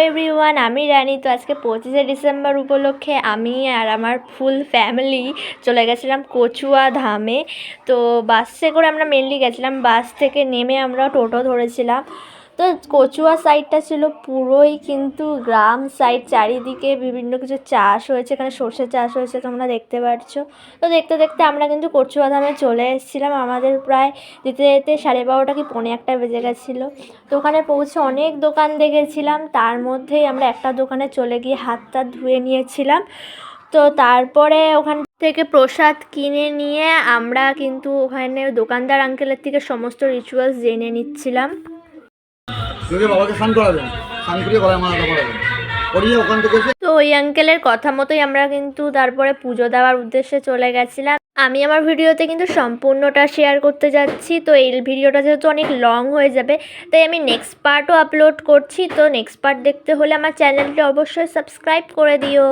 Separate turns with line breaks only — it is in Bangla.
এভরিওয়ান, আমি রানী। তো আজকে 25শে ডিসেম্বর উপলক্ষে আমি আর আমার ফুল ফ্যামিলি চলে গেছিলাম কচুয়া ধামে। তো বাসে করে আমরা মেনলি গেছিলাম, বাস থেকে নেমে আমরা টোটো ধরেছিলাম। তো কচুয়া সাইডটা ছিল পুরোই কিন্তু গ্রাম সাইড, চারিদিকে বিভিন্ন কিছু চাষ হয়েছে, এখানে সর্ষে চাষ হয়েছে তোমরা দেখতে পাচ্ছ। তো দেখতে দেখতে আমরা কিন্তু কচুয়া ধামে চলে এসেছিলাম। আমাদের প্রায় যেতে যেতে 12:30 কি 1:45 বেজে গেছিলো। তো ওখানে পৌঁছে অনেক দোকান দেখেছিলাম, তার মধ্যেই আমরা একটা দোকানে চলে গিয়ে হাত টাত ধুয়ে নিয়েছিলাম। তো তারপরে ওখান থেকে প্রসাদ কিনে নিয়ে আমরা কিন্তু ওখানে দোকানদার আঙ্কেলের থেকে সমস্ত রিচুয়ালস জেনে নিচ্ছিলাম।
বাবাকে স্নান করাবেন, স্নান করিয়ে গলায় মালা পরাবেন, করিয়ে ওখান থেকে
তো ওই আঙ্কেলের কথা মতোই আমরা কিন্তু তারপরে পুজো দেওয়ার উদ্দেশ্যে চলে গেছিলাম। আমি আমার ভিডিওতে কিন্তু সম্পূর্ণটা শেয়ার করতে যাচ্ছি, তো এই ভিডিওটা যেহেতু অনেক লং হয়ে যাবে, তাই আমি নেক্সট পার্টও আপলোড করছি। তো নেক্সট পার্ট দেখতে হলে আমার চ্যানেলটি অবশ্যই সাবস্ক্রাইব করে দিও।